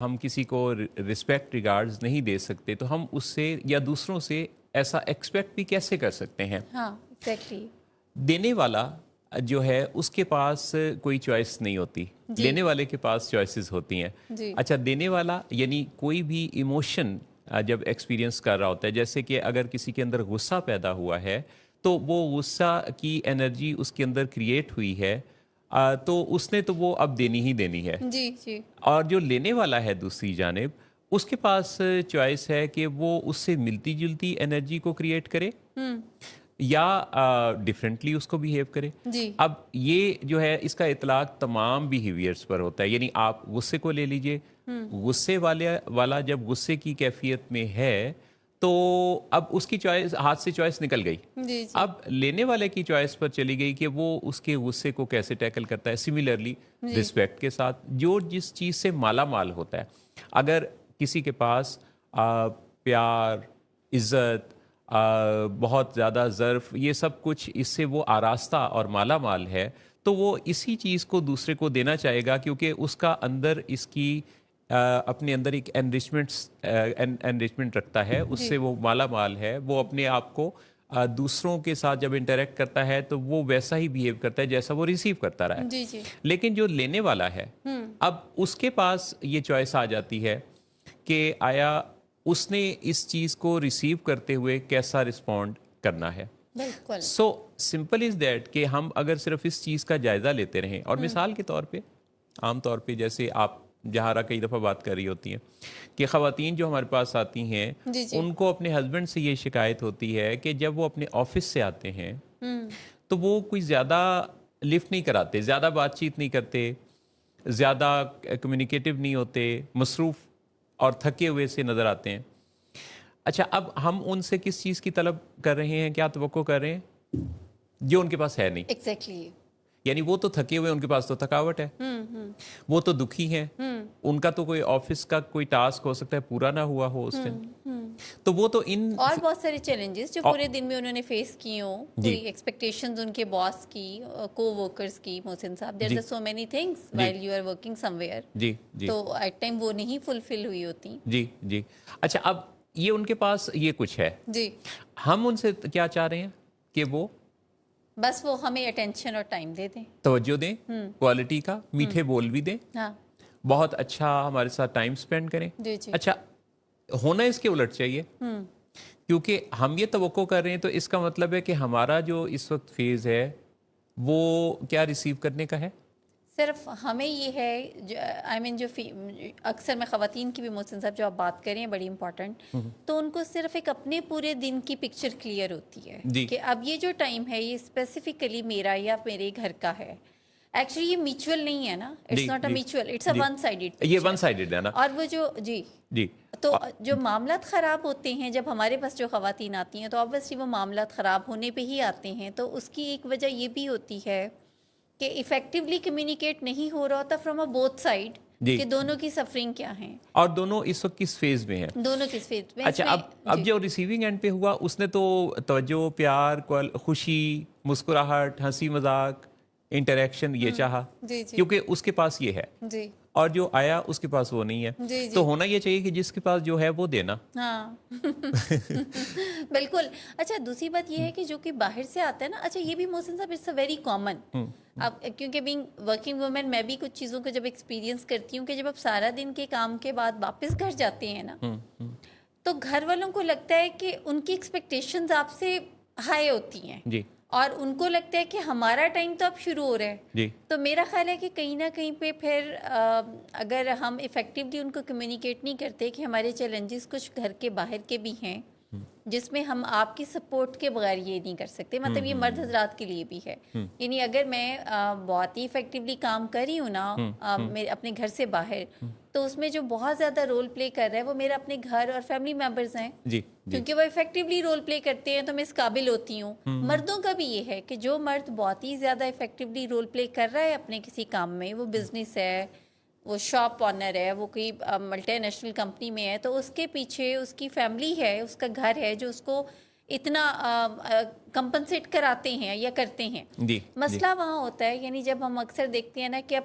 ہم کسی کو رسپیکٹ ریگارڈز نہیں دے سکتے تو ہم اس سے یا دوسروں سے ایسا ایکسپیکٹ بھی کیسے کر سکتے ہیں؟ ہاں ایگزیکٹلی. دینے والا جو ہے اس کے پاس کوئی چوائس نہیں ہوتی، جی لینے والے کے پاس چوائسیز ہوتی ہیں. جی اچھا، دینے والا یعنی کوئی بھی ایموشن جب ایکسپیرینس کر رہا ہوتا ہے، جیسے کہ اگر کسی کے اندر غصہ پیدا ہوا ہے تو وہ غصہ کی انرجی اس کے اندر کریٹ ہوئی ہے، تو اس نے تو وہ اب دینی ہی دینی ہے. جی جی اور جو لینے والا ہے دوسری جانب، اس کے پاس چوائس ہے کہ وہ اس سے ملتی جلتی انرجی کو کریٹ کرے یا ڈفرینٹلی اس کو بیہیو کرے. جی اب یہ جو ہے اس کا اطلاق تمام بیہیویئرس پر ہوتا ہے. یعنی آپ غصے کو لے لیجئے، غصے والا جب غصے کی کیفیت میں ہے تو اب اس کی چوائس، ہاتھ سے چوائس نکل گئی. جی اب لینے والے کی چوائس پر چلی گئی کہ وہ اس کے غصے کو کیسے ٹیکل کرتا ہے. سملرلی رسپیکٹ کے ساتھ جو جس چیز سے مالا مال ہوتا ہے، اگر کسی کے پاس پیار، عزت، بہت زیادہ ظرف، یہ سب کچھ اس سے وہ آراستہ اور مالا مال ہے، تو وہ اسی چیز کو دوسرے کو دینا چاہے گا، کیونکہ اس کا اندر اس کی اپنے اندر ایک انریچمنٹ رکھتا ہے، اس سے وہ مالا مال ہے. وہ اپنے آپ کو دوسروں کے ساتھ جب انٹریکٹ کرتا ہے تو وہ ویسا ہی بیہیو کرتا ہے جیسا وہ ریسیو کرتا رہا ہے. جی جی لیکن جو لینے والا ہے، اب اس کے پاس یہ چوائس آ جاتی ہے کہ آیا اس نے اس چیز کو ریسیو کرتے ہوئے کیسا رسپونڈ کرنا ہے. بالکل. سو سمپل از دیٹ کہ ہم اگر صرف اس چیز کا جائزہ لیتے رہیں، اور مثال کے طور پہ عام طور پہ جیسے آپ جہارا کئی دفعہ بات کر رہی ہوتی ہیں کہ خواتین جو ہمارے پاس آتی ہیں جی جی ان کو اپنے ہسبینڈ سے یہ شکایت ہوتی ہے کہ جب وہ اپنے آفس سے آتے ہیں تو وہ کوئی زیادہ لفٹ نہیں کراتے، زیادہ بات چیت نہیں کرتے، زیادہ کمیونیکیٹو نہیں ہوتے، مصروف اور تھکے ہوئے سے نظر آتے ہیں. اچھا، اب ہم ان سے کس چیز کی طلب کر رہے ہیں، کیا توقع کر رہے ہیں جو ان کے پاس ہے نہیں. ایگزیکٹلی. یعنی وہ تو تھکے ہوئے، ان کے پاس تو تھکاوٹ ہے، وہ تو دکھی ہیں، ان کا تو کوئی آفس کا کوئی ٹاسک ہو سکتا ہے پورا نہ ہوا ہو اس دن، تو وہ تو ان اور بہت سارے چیلنجز جو پورے دن میں انہوں نے فیس کی ہوں، کوئی ایکسپیکٹیشنز ان کے باس کی، کو ورکرز کی. Mohsin sahab, there are so many things while you are working somewhere ویئر، جی جی تو ایٹ ٹائم وہ نہیں فلفل ہوئی ہوتی. جی جی. اچھا، اب یہ ان کے پاس یہ کچھ ہے، جی ہم ان سے کیا چاہ رہے ہیں کہ وہ بس وہ ہمیں اٹینشن اور ٹائم دے دیں، توجہ دیں، کوالٹی کا، میٹھے بول بھی دیں، ہاں بہت اچھا ہمارے ساتھ ٹائم سپینڈ کریں. جی جی اچھا، ہونا اس کے الٹ چاہیے، کیونکہ ہم یہ توقع کر رہے ہیں تو اس کا مطلب ہے کہ ہمارا جو اس وقت فیز ہے وہ کیا ریسیو کرنے کا ہے. صرف ہمیں یہ ہے آئی مین جو اکثر میں خواتین کی بھی محسن صاحب جو آپ بات کریں بڑی امپورٹنٹ، تو ان کو صرف ایک اپنے پورے دن کی پکچر کلیئر ہوتی ہے کہ اب یہ جو ٹائم ہے یہ اسپیسیفکلی میرا یا میرے گھر کا ہے. ایکچولی یہ میوچل نہیں ہے نا، it's not a mutual, it's a one sided. یہ ون سائیڈڈ ہے نا. اور وہ جو جی جی تو جو معاملات خراب ہوتے ہیں جب ہمارے پاس جو خواتین آتی ہیں تو آبویسلی وہ معاملات خراب ہونے پہ ہی آتے ہیں. تو اس کی ایک وجہ یہ بھی ہوتی ہے کہ افیکٹولی کمیونیکیٹ نہیں ہو رہا ہوتا فرام اے بوتھ سائڈ، کہ دونوں کی سفرنگ کیا ہیں اور دونوں اس وقت کس فیز میں ہیں، دونوں کس فیز میں. اچھا، اب جو ریسیونگ اینڈ پہ ہوا اس نے تو توجہ، پیار، خوشی، مسکراہٹ، ہنسی مذاق، انٹریکشن یہ چاہا، جی جی کیونکہ اس کے پاس یہ ہے، جی اور جو آیا اس کے پاس وہ نہیں ہے. جی تو ہونا یہ چاہیے کہ جس کے پاس جو ہے وہ دینا. ہاں بالکل. اچھا، دوسری بات یہ ہے کہ جو کہ باہر سے آتا ہے نا، اچھا یہ بھی محسن صاحب اٹس اے ویری کامن. اب کیونکہ بینگ ورکنگ وومن میں بھی کچھ چیزوں کو جب ایکسپیرینس کرتی ہوں کہ جب آپ سارا دن کے کام کے بعد واپس گھر جاتے ہیں نا، تو گھر والوں کو لگتا ہے کہ ان کی ایکسپیکٹیشنز آپ سے ہائی ہوتی ہیں، جی، اور ان کو لگتا ہے کہ ہمارا ٹائم تو اب شروع ہو رہا ہے. جی. تو میرا خیال ہے کہ کہیں نہ کہیں پہ پھر اگر ہم افیکٹولی ان کو کمیونیکیٹ نہیں کرتے کہ ہمارے چیلنجز کچھ گھر کے باہر کے بھی ہیں جس میں ہم آپ کی سپورٹ کے بغیر یہ نہیں کر سکتے. مطلب یہ مرد حضرات کے لیے بھی ہے. یعنی اگر میں بہت ہی افیکٹولی کام کر رہی ہوں نا اپنے گھر سے باہر، تو اس میں جو بہت زیادہ رول پلے کر رہا ہے وہ میرا اپنے گھر اور فیملی ممبرز ہیں. جی کیونکہ وہ افیکٹولی رول پلے کرتے ہیں تو میں اس قابل ہوتی ہوں. مردوں کا بھی یہ ہے کہ جو مرد بہت ہی زیادہ افیکٹولی رول پلے کر رہا ہے اپنے کسی کام میں، وہ بزنس ہے، وہ شاپ آنر ہے، وہ کوئی ملٹی نیشنل کمپنی میں ہے، تو اس کے پیچھے اس کی فیملی ہے، اس کا گھر ہے جو اس کو اتنا کمپنسیٹ کراتے ہیں یا کرتے ہیں. مسئلہ وہاں ہوتا ہے، یعنی جب ہم اکثر دیکھتے ہیں نا کہ اب